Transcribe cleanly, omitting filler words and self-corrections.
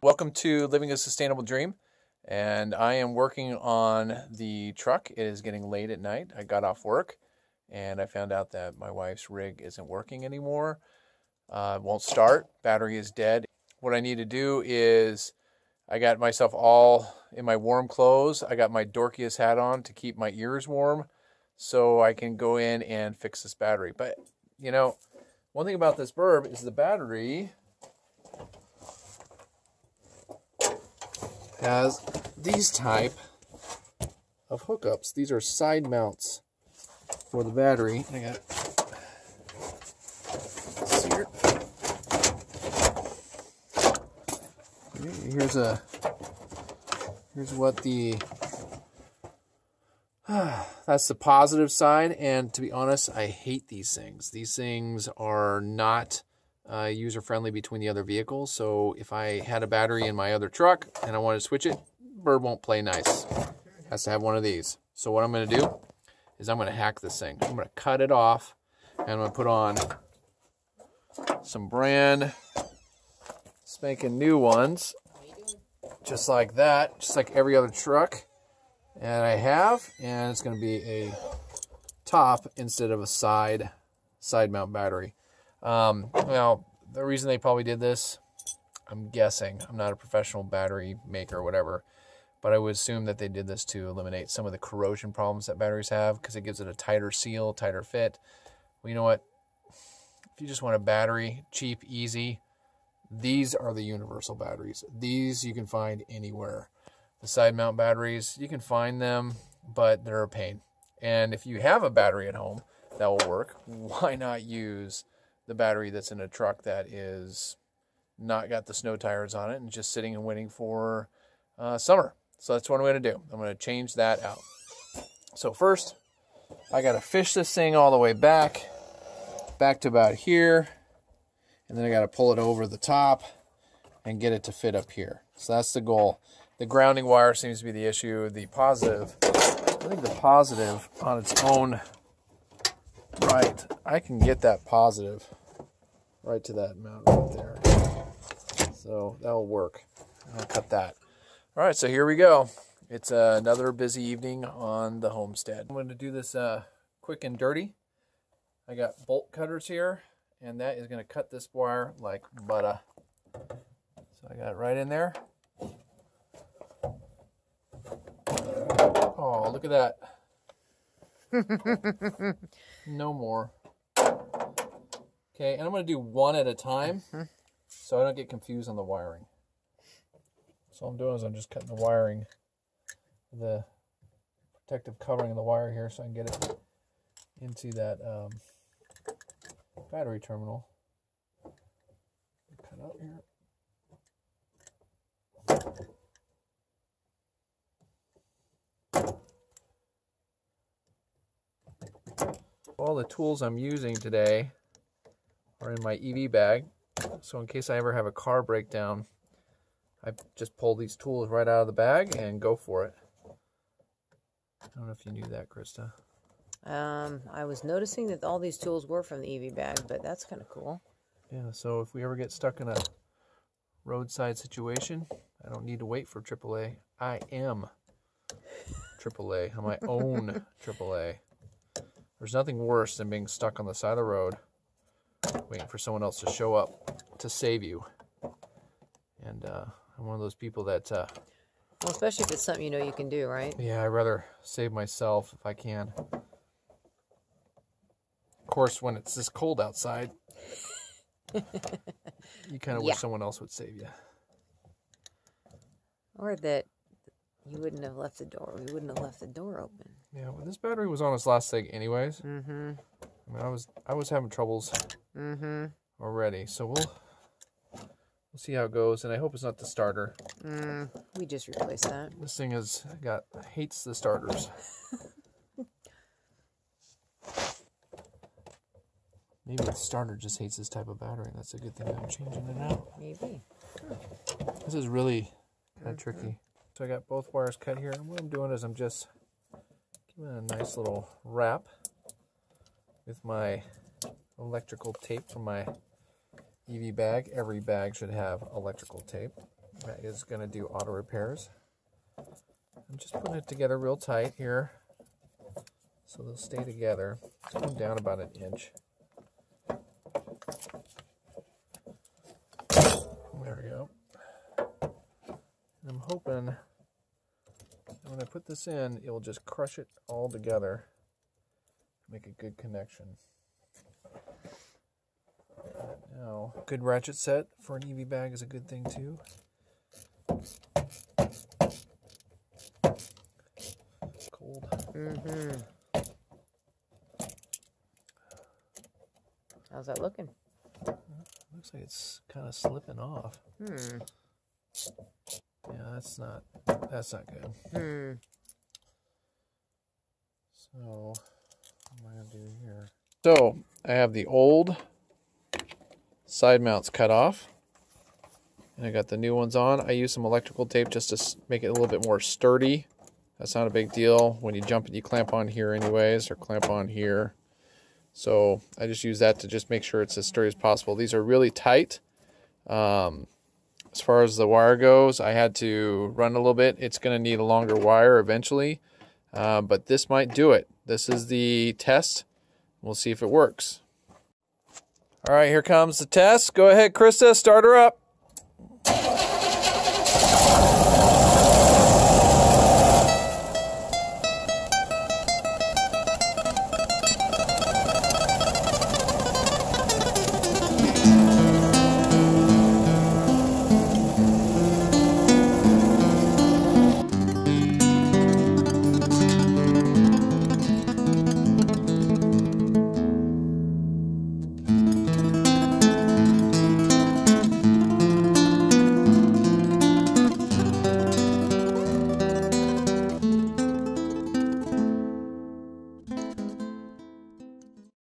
Welcome to Living a Sustainable Dream, and I am working on the truck. It is getting late at night. I got off work and I found out that my wife's rig isn't working anymore. It won't start. Battery is dead. What I need to do is I got myself all in my warm clothes. I got my dorkiest hat on to keep my ears warm so I can go in and fix this battery. But, you know, one thing about this burb is the battery has these type of hookups. These are side mounts for the battery. I got this here. Here's what the that's the positive side, and to be honest, I hate these things. These things are not user-friendly between the other vehicles, so if I had a battery in my other truck and I wanted to switch it, bird won't play nice. Has to have one of these. So what I'm going to do is I'm going to hack this thing. I'm going to cut it off, and I'm going to put on some brand spanking new ones, just like that, just like every other truck. And I have, and it's going to be a top instead of a side mount battery. Now, the reason they probably did this, I'm guessing, I'm not a professional battery maker or whatever, but I would assume that they did this to eliminate some of the corrosion problems that batteries have, because it gives it a tighter seal, tighter fit. Well, you know what? If you just want a battery, cheap, easy, these are the universal batteries. These you can find anywhere. The side mount batteries, you can find them, but they're a pain. And if you have a battery at home that will work, why not use the battery that's in a truck that is not got the snow tires on it and just sitting and waiting for summer? So that's what I'm going to do. I'm going to change that out. So first, I got to fish this thing all the way back to about here, and then I got to pull it over the top and get it to fit up here. So that's the goal. The grounding wire seems to be the issue. The positive, I think the positive on its own right, I can get that positive right to that mount right there. So that'll work. I'll cut that. All right, so here we go. It's another busy evening on the homestead. I'm going to do this quick and dirty. I got bolt cutters here, and that is going to cut this wire like butter. So I got it right in there. Oh, look at that. No more. Okay, and I'm going to do one at a time so I don't get confused on the wiring. So all I'm doing is I'm just cutting the wiring, the protective covering of the wire here, so I can get it into that battery terminal. Cut out here. All the tools I'm using today are in my EV bag, so in case I ever have a car breakdown, I just pull these tools right out of the bag and go for it. I don't know if you knew that, Krista. I was noticing that all these tools were from the EV bag, but that's kind of cool. Yeah, so if we ever get stuck in a roadside situation, I don't need to wait for AAA. I am AAA. I'm my own AAA. There's nothing worse than being stuck on the side of the road waiting for someone else to show up to save you. And I'm one of those people that... well, especially if it's something you know you can do, right? Yeah, I'd rather save myself if I can. Of course, when it's this cold outside, you kind of wish someone else would save you. Or that you wouldn't have left the door. We wouldn't have left the door open. Yeah, well, this battery was on its last leg anyways. Mm-hmm. I mean, I was having troubles already, so we'll see how it goes, and I hope it's not the starter. We just replaced that. This thing hates the starters. Maybe the starter just hates this type of battery. That's a good thing I'm changing it out. Maybe. This is really kind of tricky. So I got both wires cut here, and what I'm doing is I'm just giving it a nice little wrap with my electrical tape from my EV bag. Every bag should have electrical tape. That is going to do auto repairs. I'm just putting it together real tight here so they'll stay together. It's going down about an inch. There we go. And I'm hoping that when I put this in, it will just crush it all together, make a good connection. Now, good ratchet set for an EV bag is a good thing too. Cold. Mm-hmm. How's that looking? Looks like it's kind of slipping off. Hmm. Yeah, that's not good. Hmm. So, what am I going to do here? So, I have the old side mounts cut off. And I got the new ones on. I use some electrical tape just to make it a little bit more sturdy. That's not a big deal. When you jump it, you clamp on here anyways, or clamp on here. So I just use that to just make sure it's as sturdy as possible. These are really tight. As far as the wire goes, I had to run a little bit. It's going to need a longer wire eventually, but this might do it. This is the test. We'll see if it works. All right, here comes the test. Go ahead, Krista, start her up.